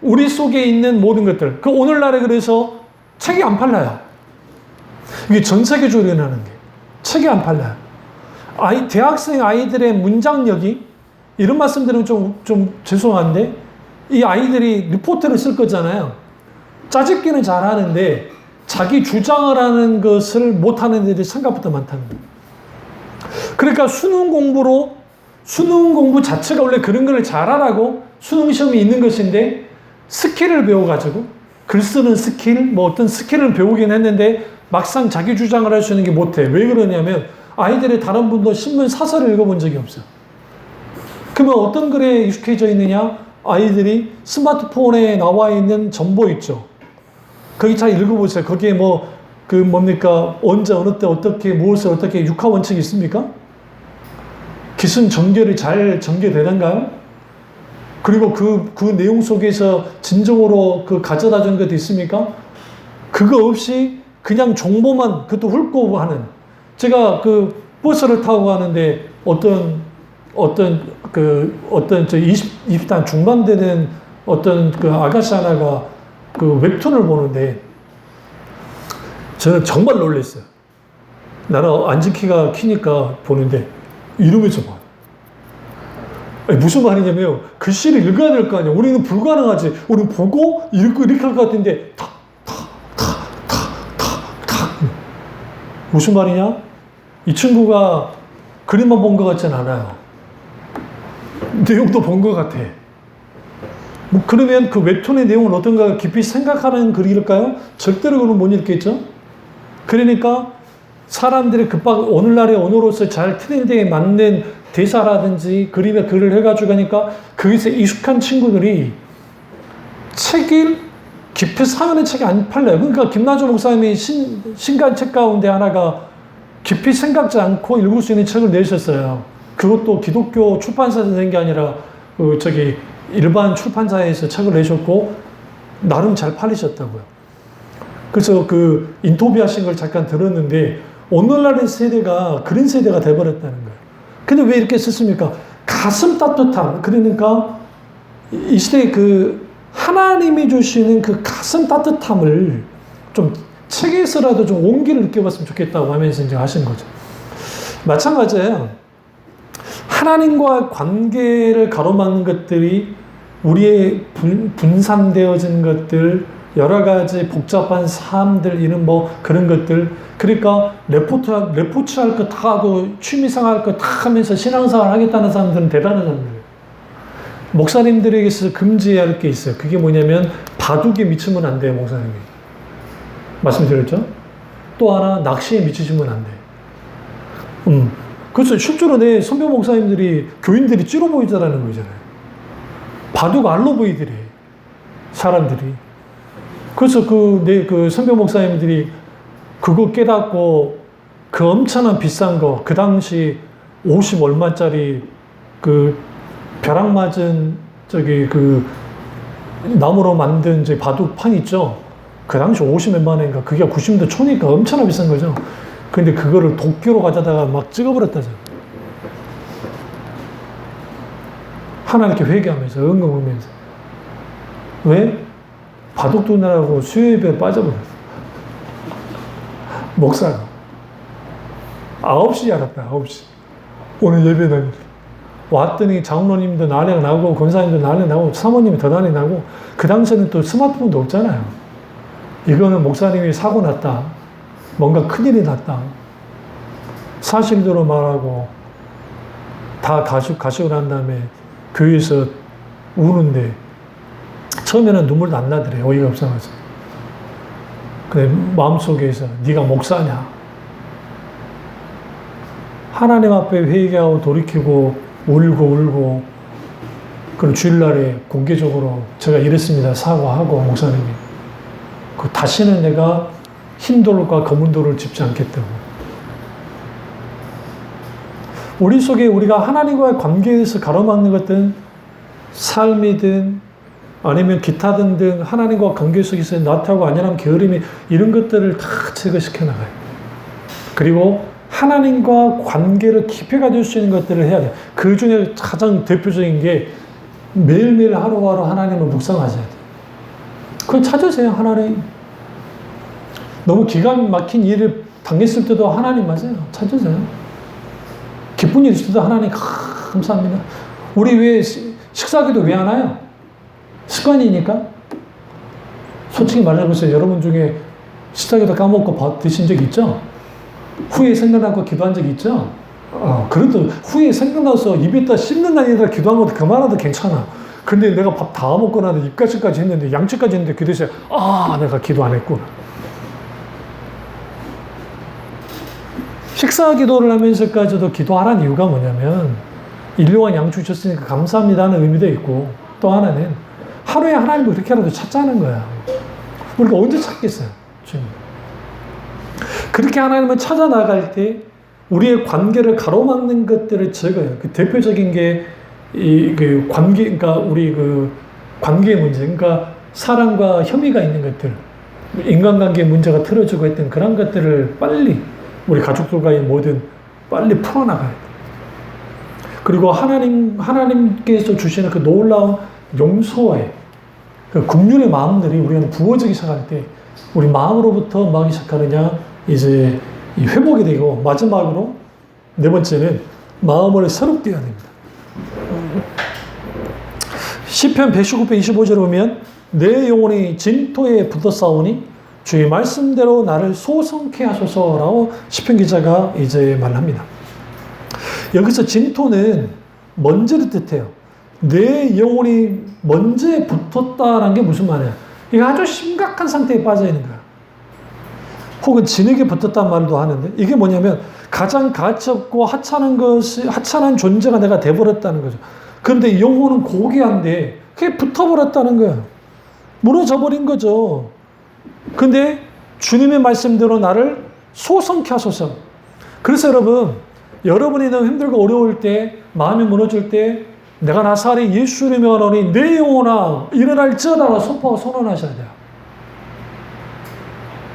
우리 속에 있는 모든 것들. 그 오늘날에 그래서 책이 안 팔려요. 이게 전 세계적으로 일어나는 게. 책이 안 팔려요. 대학생 아이들의 문장력이, 이런 말씀 드리면 좀 죄송한데, 이 아이들이 리포트를 쓸 거잖아요. 짜집기는 잘하는데 자기 주장을 하는 것을 못하는 애들이 생각보다 많다는 거예요. 그러니까 수능 공부 자체가 원래 그런 걸 잘하라고 수능 시험이 있는 것인데, 스킬을 배워가지고 글 쓰는 스킬, 뭐 어떤 스킬을 배우긴 했는데 막상 자기 주장을 할 수 있는 게 못해. 왜 그러냐면 아이들이 다른 분도 신문 사설을 읽어본 적이 없어요. 그러면 어떤 글에 익숙해져 있느냐? 아이들이 스마트폰에 나와 있는 정보 있죠. 거기 잘 읽어보세요. 거기에 뭡니까? 언제, 어느 때, 어떻게, 무엇을 어떻게, 육하 원칙이 있습니까? 기승 전결이 잘 전개되는가요? 그리고 그 내용 속에서 진정으로 가져다 준 것도 있습니까? 그거 없이 그냥 정보만 그것도 훑고 하는. 제가 버스를 타고 가는데 어떤 20단 중반 되는 어떤 아가씨 하나가 웹툰을 보는데 저는 정말 놀랐어요. 나는 앉은 키가 키니까 보는데 이러면서 봐. 무슨 말이냐면 글씨를 읽어야 될 거 아니야. 우리는 불가능하지. 우리는 보고 이렇게 할 것 같은데 탁. 무슨 말이냐? 이 친구가 그림만 본 것 같진 않아요. 내용도 본 것 같아. 그러면 그 웹툰의 내용은 어떤가 깊이 생각하는 글일까요? 절대로 그는 못 읽겠죠? 그러니까 사람들이 오늘날의 언어로서 잘 트렌드에 맞는 대사라든지 그림에 글을 해가지고 하니까 거기서 익숙한 친구들이 깊이 사면의 책이 안 팔려요. 그러니까 김나주 목사님이 신간 책 가운데 하나가 깊이 생각지 않고 읽을 수 있는 책을 내셨어요. 그것도 기독교 출판사에서 낸 게 아니라 일반 출판사에서 책을 내셨고 나름 잘 팔리셨다고요. 그래서 인터뷰하신 걸 잠깐 들었는데 오늘날의 세대가 그런 세대가 돼버렸다는 거예요. 근데 왜 이렇게 썼습니까? 가슴 따뜻함. 그러니까 이 시대에 하나님이 주시는 가슴 따뜻함을 좀 책에서라도 좀 온기를 느껴봤으면 좋겠다고 하면서 이제 하신 거죠. 마찬가지예요. 하나님과 관계를 가로막는 것들이 우리의 분산되어진 것들, 여러 가지 복잡한 삶들, 이런 그런 것들. 그러니까 레포츠 할 거 다 하고 취미생활 할 거 다 하면서 신앙생활 하겠다는 사람들은 대단한 사람들이에요. 목사님들에게서 금지해야 할 게 있어요. 그게 뭐냐면 바둑에 미치면 안 돼요, 목사님이. 말씀드렸죠? 또 하나 낚시에 미치시면 안 돼요. 그래서 실제로 내 선배 목사님들이 교인들이 찌러 보이더라는 거잖아요. 바둑 알로 보이더래, 사람들이. 그래서 내 선배 목사님들이 그거 깨닫고 그 엄청난 비싼 거, 그 당시 50 얼마짜리 벼락 맞은 나무로 만든 바둑판 있죠? 그 당시 50몇만 원인가, 그게 90도 초니까 엄청나 비싼 거죠. 근데 그거를 도쿄로 가져다가 막 찍어버렸다죠. 하나님께 회개하면서, 응응하면서. 왜? 바둑 두느라고 수요예배에 빠져버렸어. 목사가. 9시에 알았다, 9시. 오늘 예배는. 왔더니 장로님도 난리가 나고, 권사님도 난리가 나고, 사모님이 더 난리가 나고, 그 당시에는 또 스마트폰도 없잖아요. 이거는 목사님이 사고 났다. 뭔가 큰일이 났다. 사실대로 말하고, 다 가시고 난 다음에 교회에서 우는데, 처음에는 눈물도 안 나더래, 어이가 없어가지고. 근데 마음속에서, 네가 목사냐? 하나님 앞에 회개하고 돌이키고, 울고, 그리고 주일날에 공개적으로 제가 이랬습니다. 사과하고, 목사님이. 다시는 내가 흰 돌과 검은 돌을 짚지 않겠다고. 우리 속에 우리가 하나님과의 관계에서 가로막는 것들은 삶이든 아니면 기타 등등 하나님과 관계 속에서 나타나고 안일함, 게으름이 이런 것들을 다 제거시켜 나가요. 그리고 하나님과 관계를 깊이 가질 수 있는 것들을 해야 돼요. 그 중에 가장 대표적인 게 매일매일 하루하루 하나님을 묵상하셔야 돼요. 그걸 찾으세요, 하나님. 너무 기가 막힌 일을 당했을 때도 하나님 맞아요. 찾으세요. 기쁜 일 있을 때도 하나님 감사합니다. 우리 왜 식사기도 왜 하나요? 습관이니까. 솔직히 말해보세요. 여러분 중에 식사기도 까먹고 드신 적 있죠? 후에 생각나고 기도한 적 있죠? 그래도 후에 생각나서 입에다 씹는 다니다가 기도한 것도 그만해도 괜찮아. 근데 내가 밥 다 먹고 나서 입가심까지 했는데, 양치까지 했는데 기도했어요. 내가 기도 안 했구나. 식사 기도를 하면서까지도 기도하라는 이유가 뭐냐면, 일용한 양 주셨으니까 감사합니다는 의미도 있고, 또 하나는 하루에 하나님을 그렇게라도 찾자는 거야. 우리가 언제 찾겠어요? 주님. 그렇게 하나님을 찾아 나갈 때 우리의 관계를 가로막는 것들을 제거해요. 그 대표적인 게 그 관계, 그러니까 우리 그 관계의 문제, 그러니까 사랑과 혐의가 있는 것들, 인간관계 문제가 틀어지고 했던 그런 것들을 빨리 우리 가족들과의 뭐든 빨리 풀어나가야 돼. 그리고 하나님께서 주시는 그 놀라운 용서의 그 긍휼의 마음들이 우리는 부어지기 시작할 때 우리 마음으로부터 막기 시작하느냐, 이제 회복이 되고, 마지막으로 네 번째는 마음을 새롭게 해야 됩니다. 시편 119편 25절에 보면 내 영혼이 진토에 붙어싸우니 주의 말씀대로 나를 소성케 하소서라고 시편 기자가 이제 말합니다. 여기서 진토는 먼지를 뜻해요. 내 영혼이 먼지에 붙었다는 게 무슨 말이야? 이게 아주 심각한 상태에 빠져 있는 거야. 혹은 진흙에 붙었다는 말도 하는데, 이게 뭐냐면 가장 가치 없고 하찮은 존재가 내가 돼버렸다는 거죠. 그런데 영혼은 고귀한데 그게 붙어버렸다는 거야. 무너져 버린 거죠. 근데 주님의 말씀대로 나를 소성케 하소서. 그래서 여러분이 너무 힘들고 어려울 때, 마음이 무너질 때, 내가 나사렛 예수 이름으로 하노니 내 영혼아 일어날지어다 선언하셔야 돼요.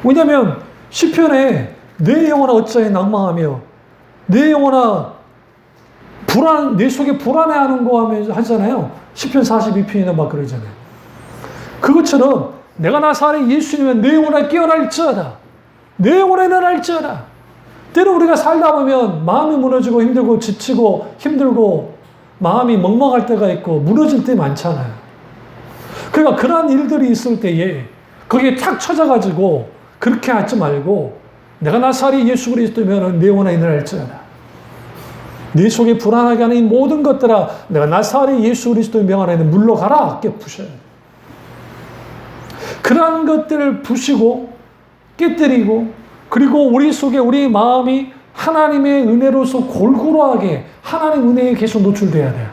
왜냐하면 시편에 내 영혼아 어찌하여 낭망하며, 내 영혼아 내 속에 불안해하는 거 하면서 하잖아요. 시편 42편이나 막 그러잖아요. 그것처럼 내가 나사렛 예수님은 내 영혼아 깨어날지어다. 내 영혼아 일어날지어다. 때로 우리가 살다 보면 마음이 무너지고 힘들고 지치고 힘들고 마음이 멍멍할 때가 있고 무너질 때 많잖아요. 그러니까 그러한 일들이 있을 때에 거기에 탁 쳐져가지고 그렇게 하지 말고, 내가 나사렛 예수 그리스도면 내 영혼아 일어날지어다. 네 속에 불안하게 하는 이 모든 것들아 내가 나사렛 예수 그리스도의 명 안에 물러가라 깨부셔요. 그러한 것들을 부시고 깨뜨리고, 그리고 우리 속에 우리 마음이 하나님의 은혜로서 골고루하게 하나님의 은혜에 계속 노출돼야 돼요.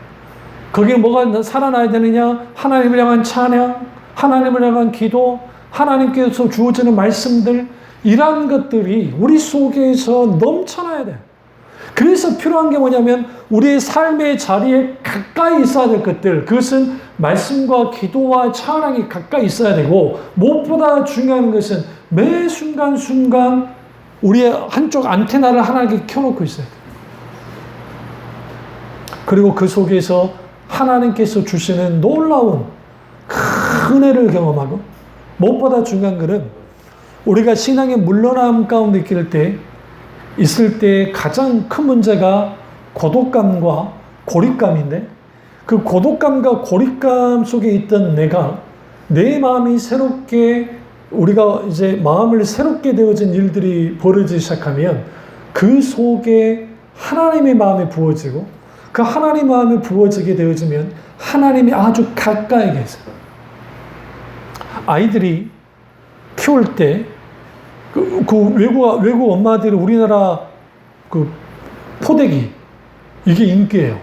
거기에 뭐가 살아나야 되느냐? 하나님을 향한 찬양, 하나님을 향한 기도, 하나님께서 주어지는 말씀들, 이러한 것들이 우리 속에서 넘쳐나야 돼요. 그래서 필요한 게 뭐냐면 우리의 삶의 자리에 가까이 있어야 될 것들, 그것은 말씀과 기도와 찬양이 가까이 있어야 되고, 무엇보다 중요한 것은 매 순간순간 우리의 한쪽 안테나를 하나님께 켜놓고 있어야 돼요. 그리고 그 속에서 하나님께서 주시는 놀라운 큰 은혜를 경험하고, 무엇보다 중요한 것은 우리가 신앙의 물러남 가운데 있을 때 가장 큰 문제가 고독감과 고립감인데, 그 고독감과 고립감 속에 있던 내 마음이 새롭게, 우리가 이제 마음을 새롭게 되어진 일들이 벌어지기 시작하면 그 속에 하나님의 마음이 부어지고, 그 하나님의 마음이 부어지게 되어지면 하나님이 아주 가까이 계세요. 아이들이 키울 때 외국 엄마들이 우리나라 그 포대기, 이게 인기예요.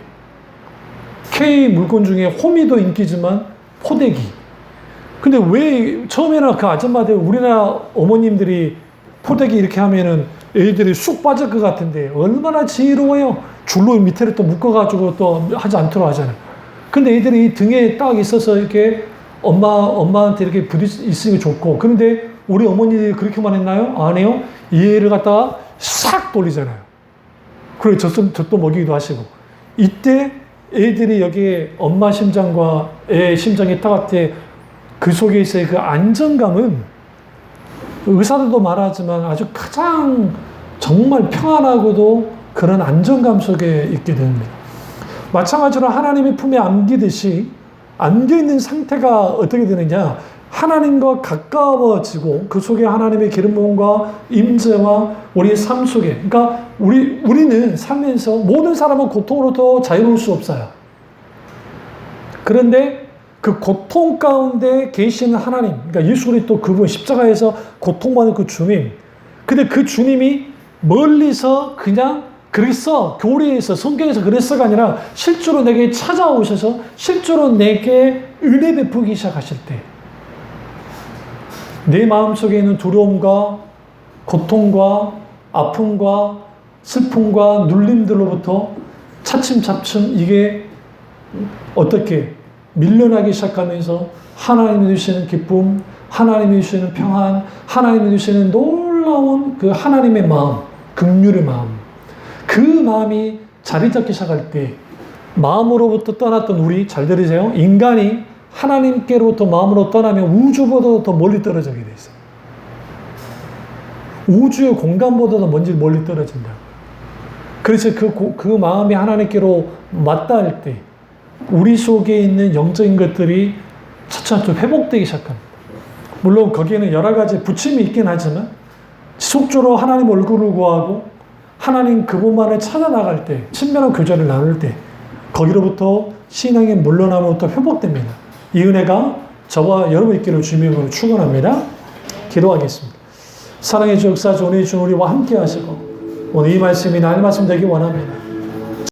K 물건 중에 호미도 인기지만 포대기. 근데 왜 처음에는 그 아줌마들, 우리나라 어머님들이 포대기 이렇게 하면은 애들이 쑥 빠질 것 같은데 얼마나 지혜로워요. 줄로 밑에를 또 묶어가지고 또 하지 않도록 하잖아요. 근데 애들이 등에 딱 있어서 이렇게 엄마한테 이렇게 있으면 좋고, 그런데 우리 어머니들이 그렇게만 했나요? 안 해요? 얘를 갖다가 싹 돌리잖아요. 그리고 젖도 먹이기도 하시고. 이때 애들이 여기에 엄마 심장과 애 심장이 따갈 때 그 속에 있어의 그 안정감은, 의사들도 말하지만 아주 가장 정말 평안하고도 그런 안정감 속에 있게 됩니다. 마찬가지로 하나님의 품에 안기듯이 안겨있는 상태가 어떻게 되느냐, 하나님과 가까워지고 그 속에 하나님의 기름 부음과 임재와 우리의 삶 속에, 그러니까 우리는 살면서 모든 사람은 고통으로부터 자유로울 수 없어요. 그런데 그 고통 가운데 계시는 하나님, 그러니까 예수 그리스도 그분, 십자가에서 고통받는 그 주님, 근데 그 주님이 멀리서 그냥 그랬어, 교리에서 성경에서 그랬어가 아니라 실제로 내게 찾아오셔서 실제로 내게 은혜 베푸기 시작하실 때, 내 마음속에 있는 두려움과 고통과 아픔과 슬픔과 눌림들로부터 차츰차츰 이게 어떻게 밀려나기 시작하면서 하나님이 주시는 기쁨, 하나님이 주시는 평안, 하나님이 주시는 놀라운 그 하나님의 마음, 긍휼의 마음, 그 마음이 자리 잡기 시작할 때 마음으로부터 떠났던 우리, 잘 들으세요, 인간이 하나님께로부터 마음으로 떠나면 우주보다도 더 멀리 떨어지게 돼 있어요. 우주의 공간보다도 멀리 떨어진다. 그래서 그 마음이 하나님께로 맞닿을 때 우리 속에 있는 영적인 것들이 차츰 회복되기 시작합니다. 물론 거기에는 여러 가지 부침이 있긴 하지만 지속적으로 하나님 얼굴을 구하고 하나님 그분만을 찾아나갈 때, 친밀한 교제를 나눌 때 거기로부터 신앙의 물러남으로부터 회복됩니다. 이 은혜가 저와 여러분 있기를 주님으로 축원합니다. 기도하겠습니다. 사랑의 주 역사주 오늘 주 우리와 함께 하시고 오늘 이 말씀이 나의 말씀 되기 원합니다.